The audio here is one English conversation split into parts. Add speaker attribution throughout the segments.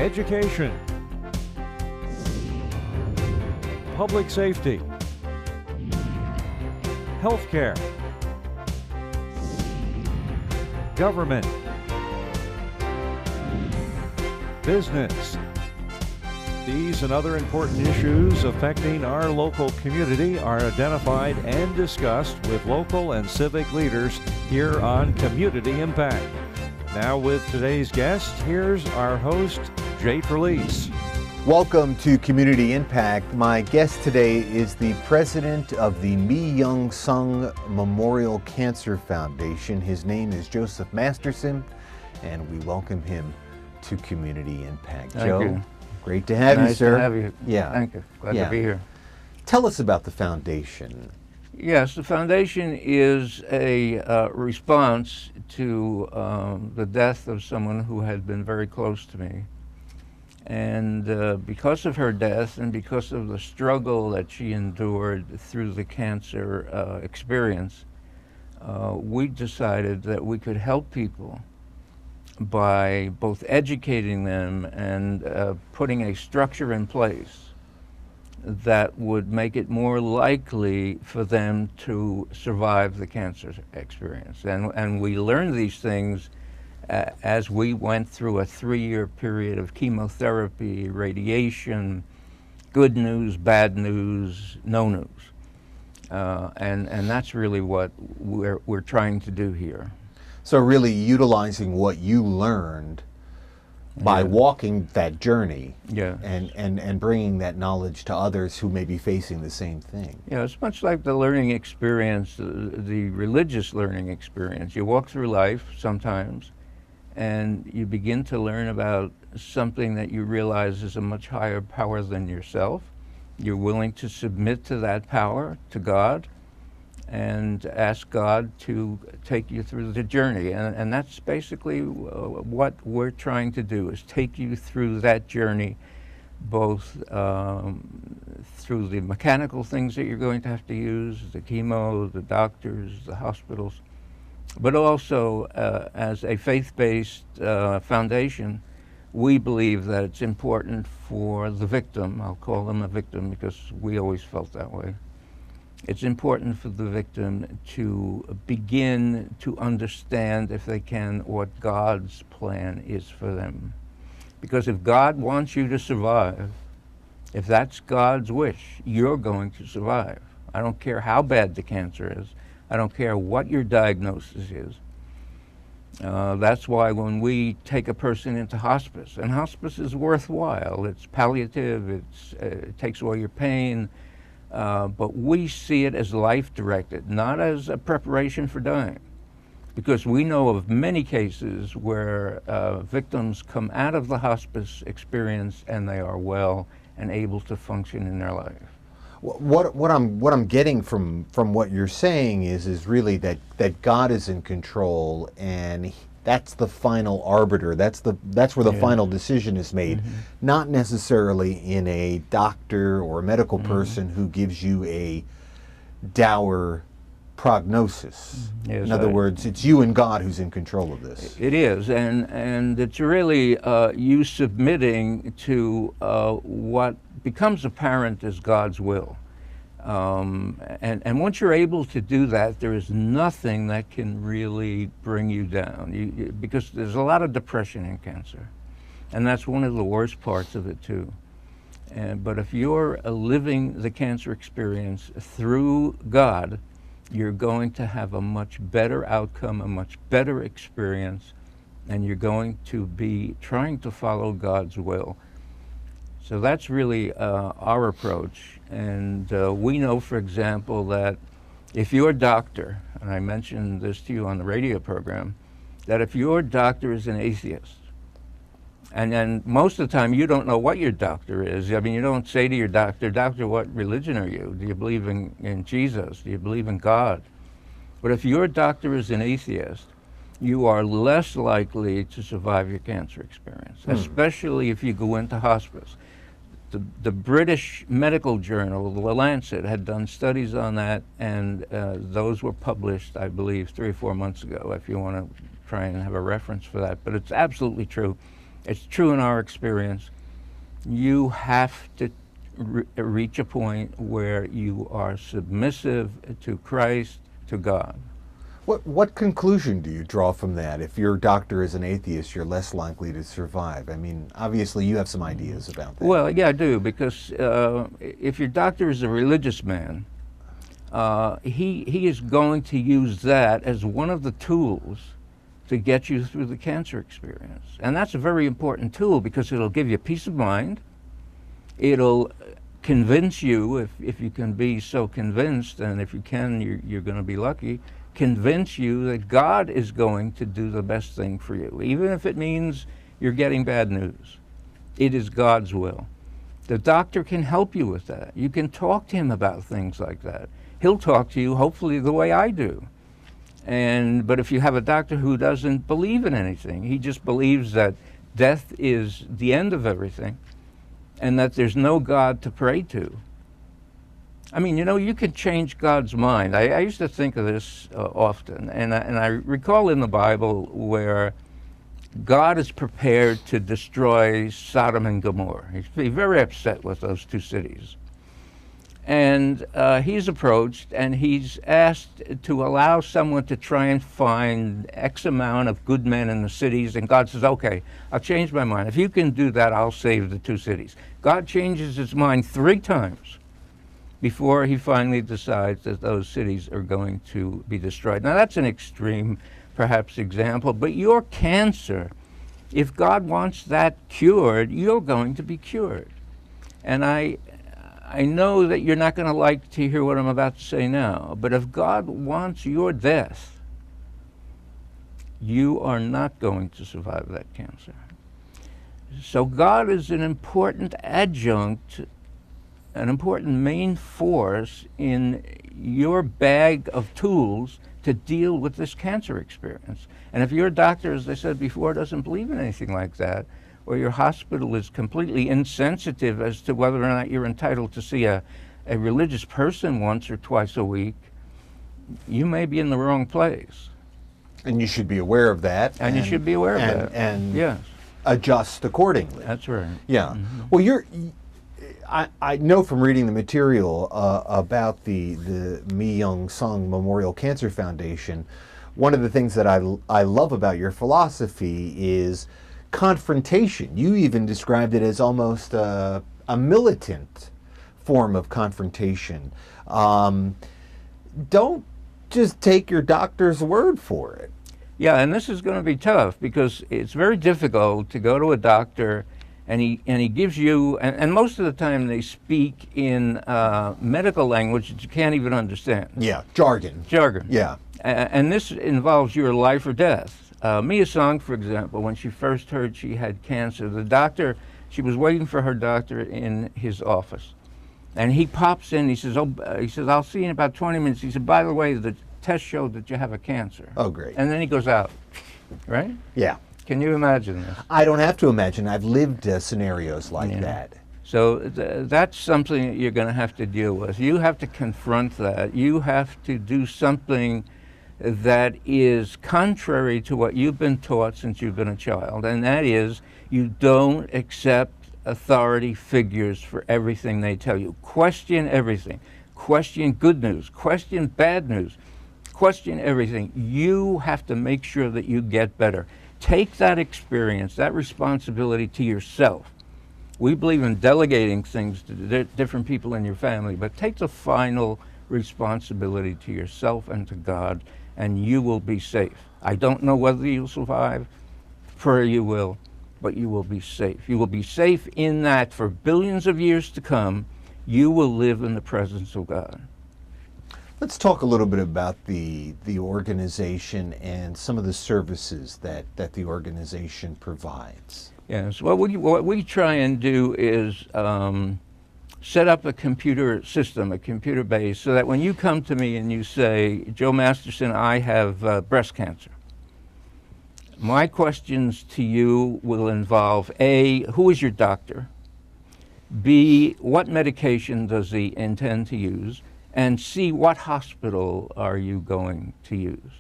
Speaker 1: education, public safety, healthcare, government, business. These and other important issues affecting our local community are identified and discussed with local and civic leaders here on Community Impact. Now with today's guest, here's our host, Jay Trelease.
Speaker 2: Welcome to Community Impact. My guest today is the president of the Mi Young Sung Memorial Cancer Foundation. His name is Joseph Masterson, and we welcome him to Community Impact.
Speaker 3: Thank
Speaker 2: Joe,
Speaker 3: you.
Speaker 2: great to have you, sir.
Speaker 3: Nice to have you.
Speaker 2: Yeah.
Speaker 3: Thank you. Glad to be here.
Speaker 2: Tell us about the foundation.
Speaker 3: Yes, the foundation is a response to the death of someone who had been very close to me. And because of her death and because of the struggle that she endured through the cancer experience, we decided that we could help people by both educating them and putting a structure in place that would make it more likely for them to survive the cancer experience. And we learned these things as we went through a 3-year period of chemotherapy, radiation, good news, bad news, no news. And that's really what we're trying to do here.
Speaker 2: So really utilizing what you learned by walking that journey and bringing that knowledge to others who may be facing the same thing.
Speaker 3: Yeah, it's much like the learning experience, the religious learning experience. You walk through life sometimes and you begin to learn about something that you realize is a much higher power than yourself. You're willing to submit to that power, to God, and ask God to take you through the journey. And that's basically what we're trying to do, is take you through that journey, both through the mechanical things that you're going to have to use, the chemo, the doctors, the hospitals, but also as a faith-based foundation, we believe that it's important for the victim, I'll call them a victim because we always felt that way, it's important for the victim to begin to understand, if they can, what God's plan is for them. Because if God wants you to survive, if that's God's wish, you're going to survive. I don't care how bad the cancer is. I don't care what your diagnosis is. That's why when we take a person into hospice, and hospice is worthwhile, it's palliative, it takes away your pain, but we see it as life-directed, not as a preparation for dying. Because we know of many cases where victims come out of the hospice experience and they are well and able to function in their life.
Speaker 2: What I'm getting from what you're saying is really that God is in control, and that's the final arbiter. That's where the final decision is made, not necessarily in a doctor or a medical person who gives you a dour prognosis.
Speaker 3: Yes,
Speaker 2: in other words, it's you and God who's in control of this.
Speaker 3: It is, and it's really you submitting to what becomes apparent as God's will. And once you're able to do that, there is nothing that can really bring you down, because there's a lot of depression in cancer, and that's one of the worst parts of it too. But if you're living the cancer experience through God, you're going to have a much better outcome, a much better experience, and you're going to be trying to follow God's will. So that's really our approach. And we know, for example, that if your doctor, and I mentioned this to you on the radio program, that if your doctor is an atheist, and then most of the time you don't know what your doctor is. I mean, you don't say to your doctor, "Doctor, what religion are you? Do you believe in Jesus? Do you believe in God?" But if your doctor is an atheist, you are less likely to survive your cancer experience, especially if you go into hospice. The British medical journal, The Lancet, had done studies on that, and those were published, I believe, 3 or 4 months ago, if you want to try and have a reference for that. But it's absolutely true It's true in our experience. You have to reach a point where you are submissive to Christ, to God.
Speaker 2: What conclusion do you draw from that? If your doctor is an atheist, you're less likely to survive. I mean, obviously you have some ideas about that.
Speaker 3: Well, yeah, I do, because if your doctor is a religious man, he is going to use that as one of the tools to get you through the cancer experience. And that's a very important tool, because it'll give you peace of mind. It'll convince you, if you can be so convinced, and if you can, you're going to be lucky, convince you that God is going to do the best thing for you, even if it means you're getting bad news. It is God's will. The doctor can help you with that. You can talk to him about things like that. He'll talk to you, hopefully, the way I do. But if you have a doctor who doesn't believe in anything, he just believes that death is the end of everything and that there's no God to pray to. I mean, you know, you can change God's mind. I used to think of this often, and I recall in the Bible where God is prepared to destroy Sodom and Gomorrah. He's very upset with those two cities. And he's approached, and he's asked to allow someone to try and find X amount of good men in the cities, and God says, okay, I'll change my mind. If you can do that, I'll save the two cities. God changes his mind 3 times before he finally decides that those cities are going to be destroyed. Now, that's an extreme, perhaps, example, but your cancer, if God wants that cured, you're going to be cured. And I know that you're not going to like to hear what I'm about to say now, but if God wants your death, you are not going to survive that cancer. So God is an important adjunct, an important main force in your bag of tools to deal with this cancer experience. And if your doctor, as I said before, doesn't believe in anything like that, or your hospital is completely insensitive as to whether or not you're entitled to see a religious person once or twice a week, you may be in the wrong place.
Speaker 2: And you should be aware of that.
Speaker 3: And you should be aware of that.
Speaker 2: And
Speaker 3: yes,
Speaker 2: adjust accordingly.
Speaker 3: that's right.
Speaker 2: Yeah. Mm-hmm. Well, I know from reading the material about the Mi Young Sung Memorial Cancer Foundation, one of the things that I love about your philosophy is confrontation. You even described it as almost a militant form of confrontation. Don't just take your doctor's word for it.
Speaker 3: Yeah, and this is going to be tough, because it's very difficult to go to a doctor and he gives you, and most of the time they speak in medical language that you can't even understand.
Speaker 2: Yeah, jargon.
Speaker 3: Jargon.
Speaker 2: Yeah.
Speaker 3: And this involves your life or death. Mia Song, for example, when she first heard she had cancer, the doctor, she was waiting for her doctor in his office. And he pops in, he says, I'll see you in about 20 minutes. He said, by the way, the test showed that you have a cancer.
Speaker 2: Oh, great.
Speaker 3: And then he goes out, right?
Speaker 2: Yeah.
Speaker 3: Can you imagine this?
Speaker 2: I don't have to imagine. I've lived scenarios like that.
Speaker 3: So that's something that you're going to have to deal with. You have to confront that. You have to do something that is contrary to what you've been taught since you've been a child, and that is you don't accept authority figures for everything they tell you. Question everything. Question good news. Question bad news. Question everything. You have to make sure that you get better. Take that experience, that responsibility to yourself. We believe in delegating things to different people in your family, but take the final responsibility to yourself and to God, and you will be safe. I don't know whether you'll survive. Pray you will, but you will be safe. You will be safe in that for billions of years to come, you will live in the presence of God.
Speaker 2: Let's talk a little bit about the organization and some of the services that the organization provides.
Speaker 3: Yes, what we try and do is set up a computer system, a computer base, so that when you come to me and you say, Joe Masterson, I have breast cancer, my questions to you will involve A, who is your doctor? B, what medication does he intend to use? And C, what hospital are you going to use?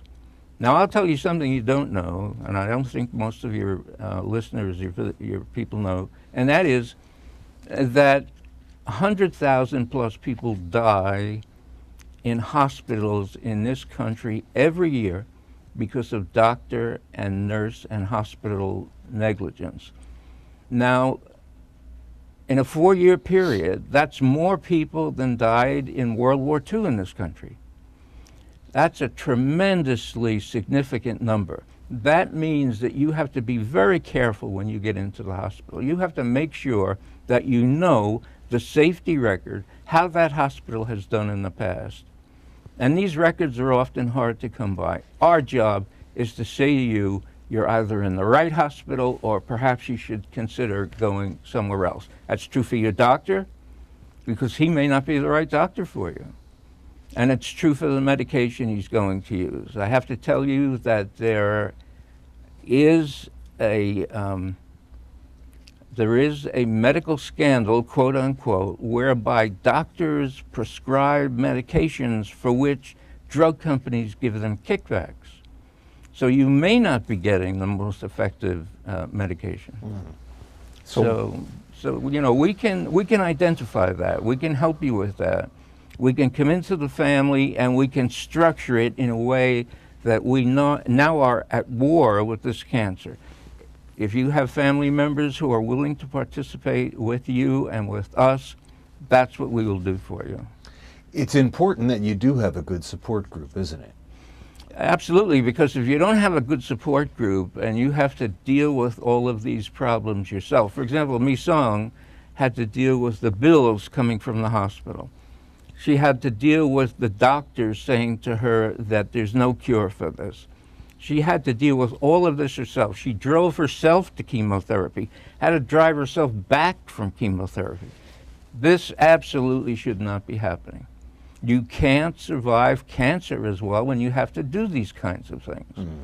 Speaker 3: Now, I'll tell you something you don't know, and I don't think most of your listeners, your people know, and that is that 100,000 plus people die in hospitals in this country every year because of doctor and nurse and hospital negligence. Now, in a 4-year period, that's more people than died in World War II in this country. That's a tremendously significant number. That means that you have to be very careful when you get into the hospital. You have to make sure that you know the safety record, how that hospital has done in the past. And these records are often hard to come by. Our job is to say to you, you're either in the right hospital or perhaps you should consider going somewhere else. That's true for your doctor, because he may not be the right doctor for you. And it's true for the medication he's going to use. I have to tell you that there is a medical scandal, quote unquote, whereby doctors prescribe medications for which drug companies give them kickbacks. So you may not be getting the most effective medication. So you know, we can identify that. We can help you with that. We can come into the family and we can structure it in a way that we now are at war with this cancer. If you have family members who are willing to participate with you and with us, that's what we will do for you.
Speaker 2: It's important that you do have a good support group, isn't it?
Speaker 3: Absolutely, because if you don't have a good support group and you have to deal with all of these problems yourself, for example, Mi Song had to deal with the bills coming from the hospital. She had to deal with the doctors saying to her that there's no cure for this. She had to deal with all of this herself. She drove herself to chemotherapy, had to drive herself back from chemotherapy. This absolutely should not be happening. You can't survive cancer as well when you have to do these kinds of things. Mm-hmm.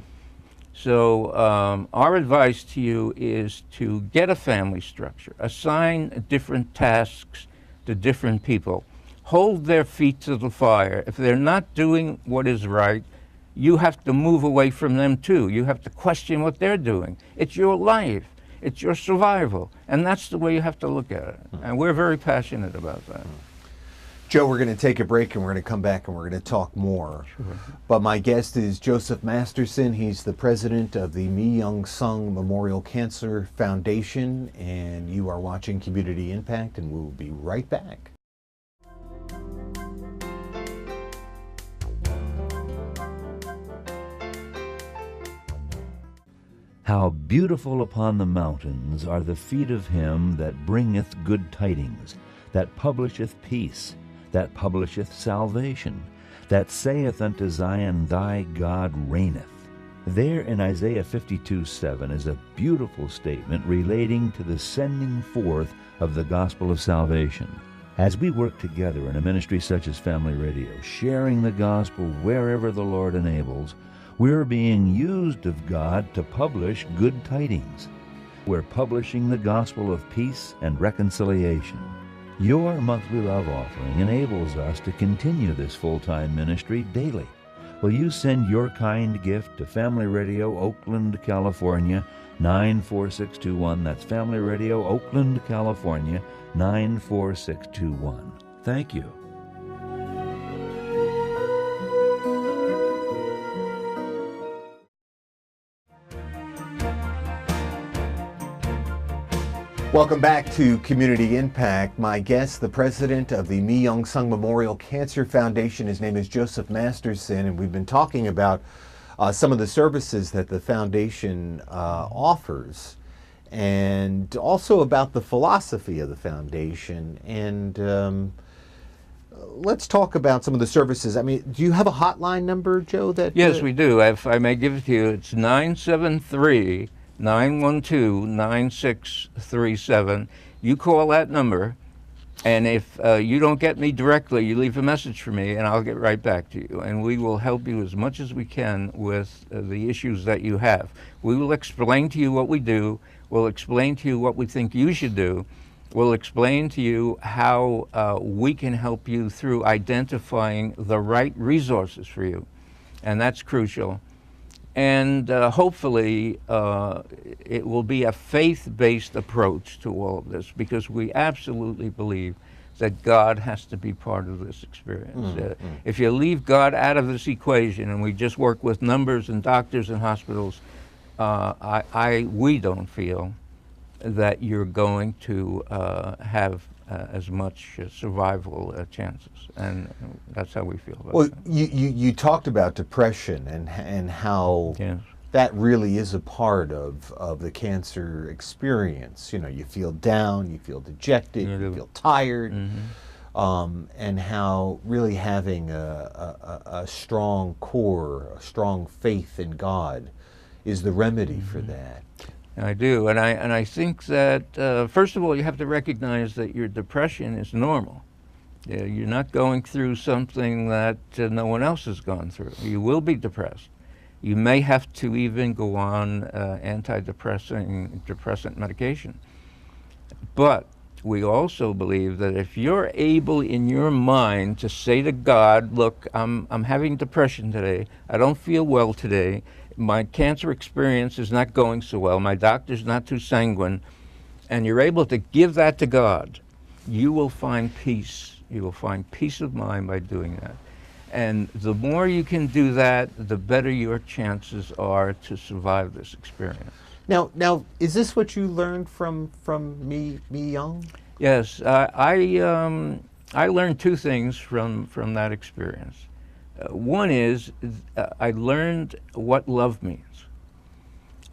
Speaker 3: So our advice to you is to get a family structure, assign different tasks to different people, hold their feet to the fire. If they're not doing what is right, you have to move away from them too. You have to question what they're doing. It's your life. It's your survival. And that's the way you have to look at it. And we're very passionate about that.
Speaker 2: Joe, we're going to take a break and we're going to come back and we're going to talk more. Sure. But my guest is Joseph Masterson. He's the president of the Mi Young Sung Memorial Cancer Foundation. And you are watching Community Impact, and we'll be right back.
Speaker 4: How beautiful upon the mountains are the feet of him that bringeth good tidings, that publisheth peace, that publisheth salvation, that saith unto Zion, Thy God reigneth. There in Isaiah 52:7 is a beautiful statement relating to the sending forth of the gospel of salvation. As we work together in a ministry such as Family Radio, sharing the gospel wherever the Lord enables, we're being used of God to publish good tidings. We're publishing the gospel of peace and reconciliation. Your monthly love offering enables us to continue this full-time ministry daily. Will you send your kind gift to Family Radio, Oakland, California, 94621. That's Family Radio, Oakland, California, 94621. Thank you.
Speaker 2: Welcome back to Community Impact. My guest, the president of the Mi Young Sung Memorial Cancer Foundation. His name is Joseph Masterson, and we've been talking about some of the services that the foundation offers, and also about the philosophy of the foundation. And let's talk about some of the services. I mean, do you have a hotline number, Joe?
Speaker 3: Yes, we do. If I may give it to you, it's 973-912-9637. You call that number, and if you don't get me directly, you leave a message for me, and I'll get right back to you. And we will help you as much as we can with the issues that you have. We will explain to you what we do. We'll explain to you what we think you should do. We'll explain to you how we can help you through identifying the right resources for you. And that's crucial. And hopefully it will be a faith-based approach to all of this, because we absolutely believe that God has to be part of this experience. If you leave God out of this equation and we just work with numbers and doctors and hospitals, we don't feel that you're going to have as much survival chances, and that's how we feel about
Speaker 2: Well,
Speaker 3: it.
Speaker 2: you talked about depression and how
Speaker 3: Yes.
Speaker 2: that really is a part of the cancer experience. You know, you feel down, you feel dejected, you feel tired, and how really having a strong core, a strong faith in God is the remedy for that.
Speaker 3: I do, and I think that first of all, you have to recognize that your depression is normal. You're not going through something that no one else has gone through. You will be depressed. You may have to even go on antidepressant medication. But we also believe that if you're able in your mind to say to God, look, I'm having depression today, I don't feel well today, my cancer experience is not going so well, my doctor's not too sanguine, and you're able to give that to God, you will find peace. You will find peace of mind by doing that. And the more you can do that, the better your chances are to survive this experience.
Speaker 2: Now, is this what you learned from Mi Young?
Speaker 3: Yes, I learned two things from that experience. One is I learned what love means.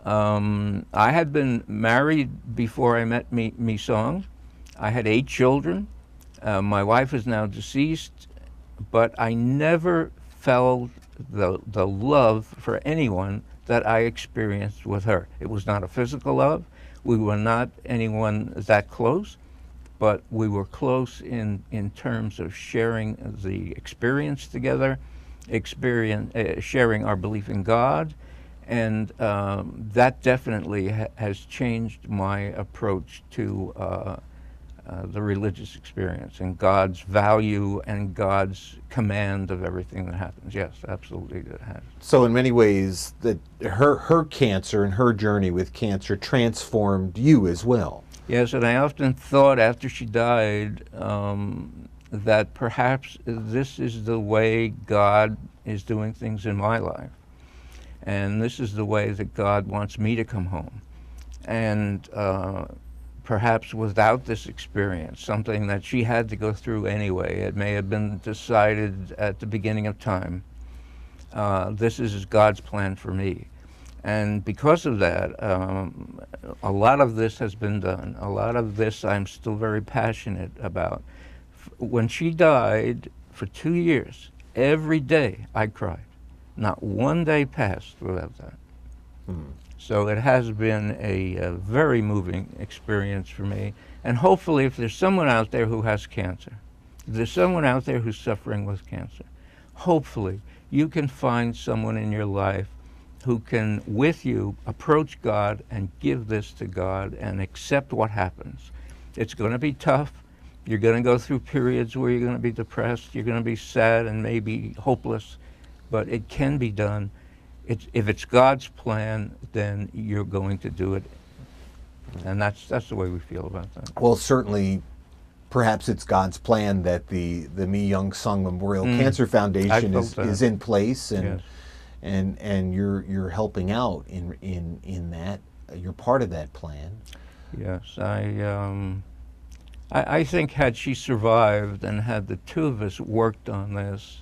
Speaker 3: I had been married before I met Mi Song. I had 8 children. My wife is now deceased, but I never felt the love for anyone that I experienced with her. It was not a physical love. We were not anyone that close, but we were close in terms of sharing the experience together, sharing our belief in God, and that definitely has changed my approach to the religious experience and God's value and God's command of everything that happens. Yes, absolutely it has.
Speaker 2: So in many ways, that her cancer and her journey with cancer transformed you as well.
Speaker 3: Yes, and I often thought after she died that perhaps this is the way God is doing things in my life. And this is the way that God wants me to come home. And perhaps without this experience, something that she had to go through anyway, it may have been decided at the beginning of time, this is God's plan for me. And because of that, a lot of this has been done. A lot of this I'm still very passionate about. When she died, for 2 years, every day I cried. Not one day passed without that. So it has been a very moving experience for me. And hopefully if there's someone out there who has cancer, if there's someone out there who's suffering with cancer, hopefully you can find someone in your life who can, with you, approach God and give this to God and accept what happens. It's going to be tough. You're going to go through periods where you're going to be depressed, you're going to be sad and maybe hopeless, but it can be done. If it's God's plan, then you're going to do it. And that's the way we feel about that.
Speaker 2: Well, certainly, perhaps it's God's plan that the Mi Young Sung Memorial Cancer Foundation is in place, and
Speaker 3: yes.
Speaker 2: and you're helping out in that. You're part of that plan.
Speaker 3: Yes, I think had she survived and had the two of us worked on this,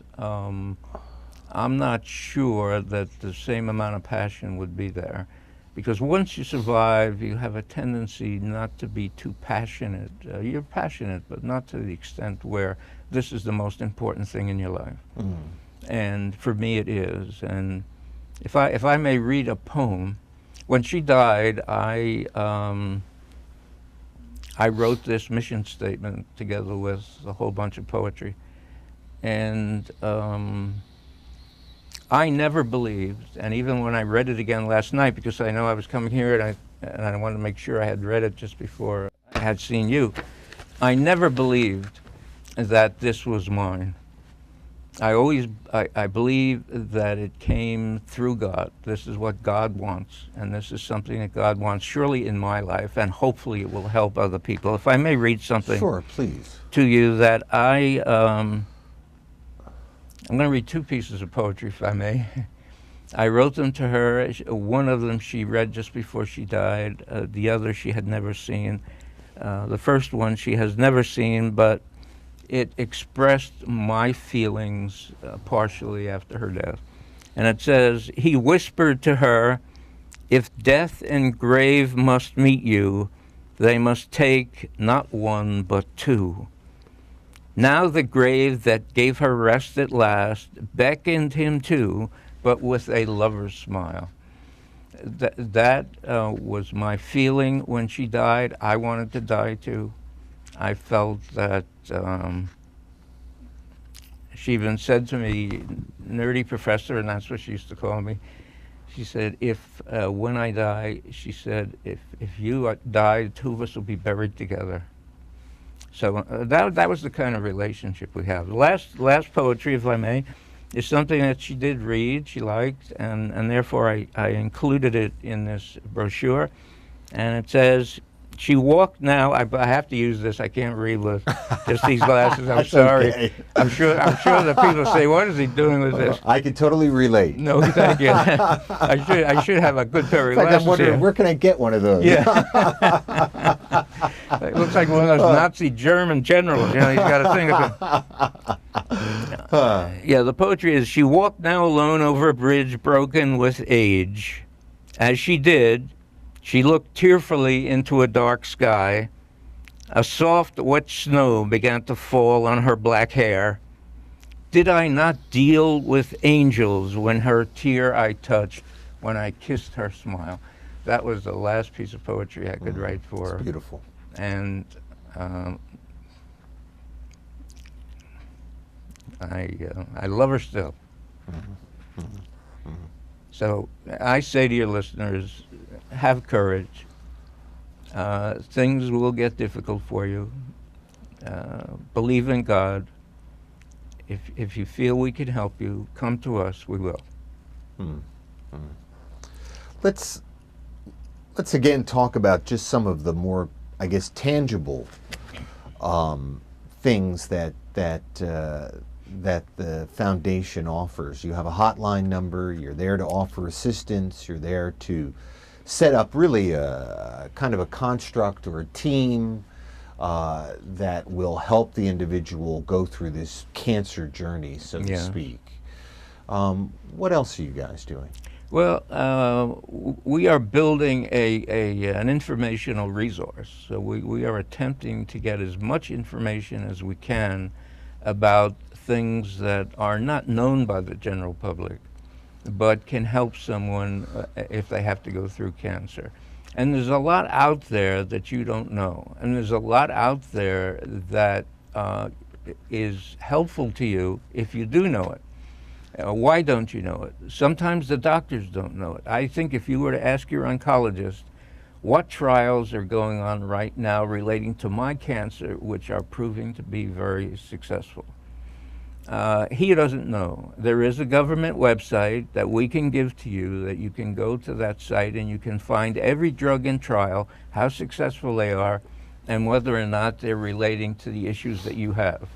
Speaker 3: I'm not sure that the same amount of passion would be there. Because once you survive, you have a tendency not to be too passionate. You're passionate, but not to the extent where this is the most important thing in your life. And for me it is. And if I may read a poem, when she died, I wrote this mission statement together with a whole bunch of poetry. And I never believed, and even when I read it again last night, because I know I was coming here and I wanted to make sure I had read it just before I had seen you, I never believed that this was mine. I believe that it came through God. This is what God wants, and this is something that God wants surely in my life, and hopefully it will help other people. If I may read something
Speaker 2: Sure, please.
Speaker 3: to you that I'm going to read two pieces of poetry, if I may. I wrote them to her. One of them she read just before she died. The other she had never seen. The first one she has never seen, but it expressed my feelings partially after her death. And it says, he whispered to her, if death and grave must meet you, they must take not one but two. Now the grave that gave her rest at last beckoned him to, but with a lover's smile. That was my feeling when she died. I wanted to die too. I felt that she even said to me, nerdy professor, and that's what she used to call me. She said, if when I die, she said, if you die, the two of us will be buried together. So that was the kind of relationship we have. The last poetry, if I may, is something that she did read, she liked, and therefore I included it in this brochure. And it says, she walked now, I have to use this, I can't read with just these glasses, I'm sorry.
Speaker 2: Okay.
Speaker 3: I'm sure that people say, what is he doing with this?
Speaker 2: I can totally relate.
Speaker 3: No, thank you. I should have a good pair of
Speaker 2: In fact,
Speaker 3: glasses
Speaker 2: I'm wondering,
Speaker 3: here.
Speaker 2: where can I get one of those?
Speaker 3: Yeah. It looks like one of those Nazi German generals. You know, he's got a thing of it. Yeah, the poetry is, she walked now alone over a bridge broken with age. As she did, she looked tearfully into a dark sky. A soft, wet snow began to fall on her black hair. Did I not deal with angels when her tear I touched, when I kissed her smile? That was the last piece of poetry I could write for her.
Speaker 2: It's beautiful.
Speaker 3: And I love her still. So I say to your listeners, have courage. Things will get difficult for you. Believe in God. If you feel we can help you, come to us, we will.
Speaker 2: Let's again talk about just some of the more, I guess, tangible things that the foundation offers. You have a hotline number. You're there to offer assistance. You're there to set up really a kind of a construct or a team that will help the individual go through this cancer journey, so to speak. What else are you guys doing?
Speaker 3: Well, we are building an informational resource. So we are attempting to get as much information as we can about things that are not known by the general public, but can help someone if they have to go through cancer. And there's a lot out there that you don't know. And there's a lot out there that is helpful to you if you do know it. Why don't you know it? Sometimes the doctors don't know it. I think if you were to ask your oncologist, what trials are going on right now relating to my cancer, which are proving to be very successful? He doesn't know. There is a government website that we can give to you, that you can go to that site and you can find every drug in trial, how successful they are, and whether or not they're relating to the issues that you have.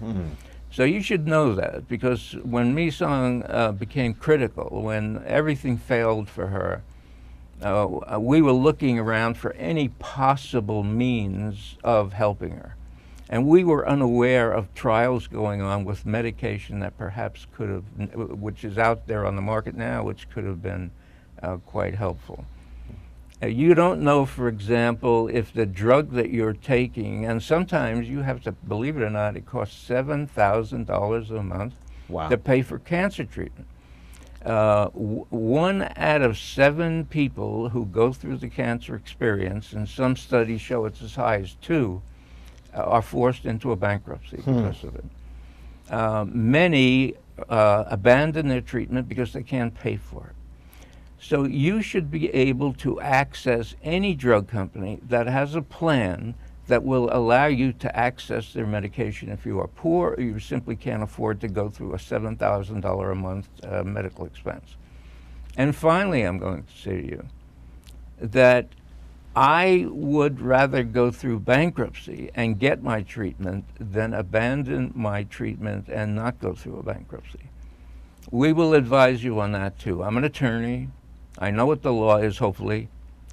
Speaker 3: So you should know that, because when Mi-Sung became critical, when everything failed for her, we were looking around for any possible means of helping her. And we were unaware of trials going on with medication that perhaps could have, which is out there on the market now, which could have been quite helpful. You don't know, for example, if the drug that you're taking, and sometimes you have to, believe it or not, it costs $7,000 a month to pay for cancer treatment. 1 out of 7 people who go through the cancer experience, and some studies show it's as high as 2, are forced into a bankruptcy because of it. Many abandon their treatment because they can't pay for it. So you should be able to access any drug company that has a plan that will allow you to access their medication if you are poor or you simply can't afford to go through a $7,000 a month medical expense. And finally, I'm going to say to you that I would rather go through bankruptcy and get my treatment than abandon my treatment and not go through a bankruptcy. We will advise you on that too. I'm an attorney. I know what the law is, hopefully,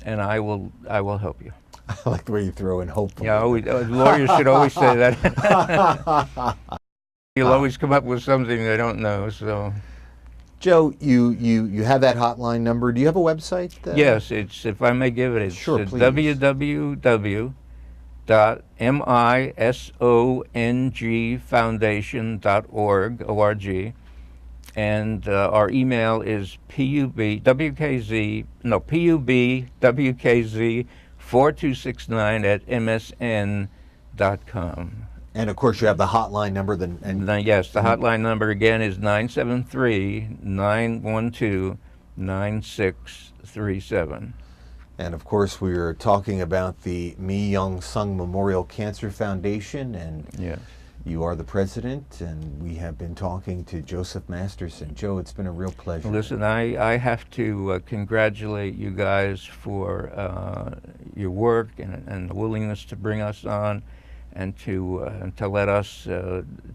Speaker 3: and I will help you.
Speaker 2: I like the way you throw in hopefully.
Speaker 3: Yeah, lawyers should always say that. You'll always come up with something they don't know. So,
Speaker 2: Joe, you have that hotline number. Do you have a website?
Speaker 3: Yes, it's, if I may give it, it's
Speaker 2: sure, please.
Speaker 3: www.misongfoundation.org, and our email is pubwkz4269@msn.com.
Speaker 2: And of course, you have the hotline number.
Speaker 3: Yes, the hotline number again is 973-912-9637.
Speaker 2: And of course, we are talking about the Mi Young Sung Memorial Cancer Foundation, and
Speaker 3: yes,
Speaker 2: you are the president, and we have been talking to Joseph Masterson. Joe, it's been a real pleasure.
Speaker 3: Listen, I have to congratulate you guys for your work and the willingness to bring us on and to let us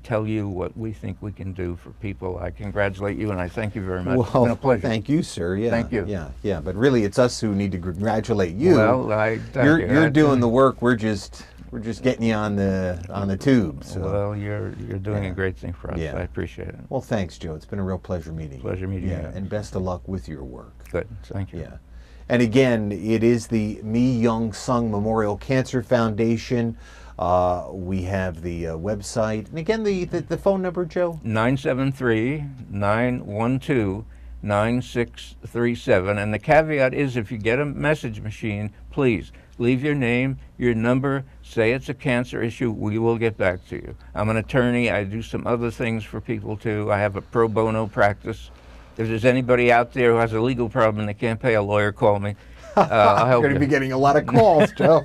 Speaker 3: tell you what we think we can do for people. I congratulate you, and I thank you very much. It's been a pleasure.
Speaker 2: Thank you, sir. Yeah,
Speaker 3: thank you.
Speaker 2: Yeah. But really, it's us who need to congratulate you.
Speaker 3: Well,
Speaker 2: you're doing the work. We're just getting you on the tube. So.
Speaker 3: Well, you're doing a great thing for us.
Speaker 2: Yeah.
Speaker 3: I appreciate it.
Speaker 2: Well, thanks, Joe. It's been a real pleasure meeting you.
Speaker 3: Pleasure meeting you.
Speaker 2: And best of luck with your work.
Speaker 3: Good. Thank you.
Speaker 2: Yeah. And again, it is the Mi Young Sung Memorial Cancer Foundation. We have the website, and again, the phone number, Joe?
Speaker 3: 973-912-9637. And the caveat is, if you get a message machine, please leave your name, your number, say it's a cancer issue, we will get back to you. I'm an attorney. I do some other things for people too. I have a pro bono practice. If there's anybody out there who has a legal problem and they can't pay a lawyer, call me. I'll help you.
Speaker 2: You're going to be getting a lot of calls, Joe.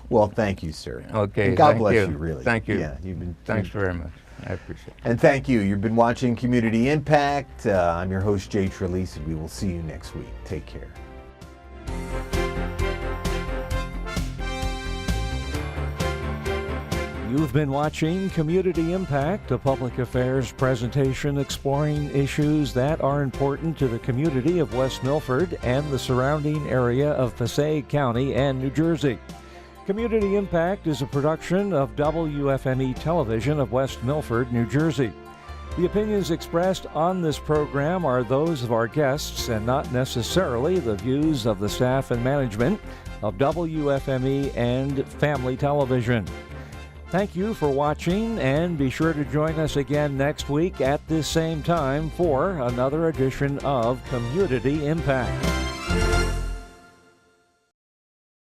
Speaker 2: Well, thank you, sir.
Speaker 3: Okay,
Speaker 2: and God bless you, really.
Speaker 3: Thank you.
Speaker 2: Yeah,
Speaker 3: Thanks very much. I appreciate it.
Speaker 2: And thank you. You've been watching Community Impact. I'm your host, Jay Trelease, and we will see you next week. Take care.
Speaker 1: You've been watching Community Impact, a public affairs presentation exploring issues that are important to the community of West Milford and the surrounding area of Passaic County and New Jersey. Community Impact is a production of WFME Television of West Milford, New Jersey. The opinions expressed on this program are those of our guests and not necessarily the views of the staff and management of WFME and Family Television. Thank you for watching, and be sure to join us again next week at this same time for another edition of Community Impact.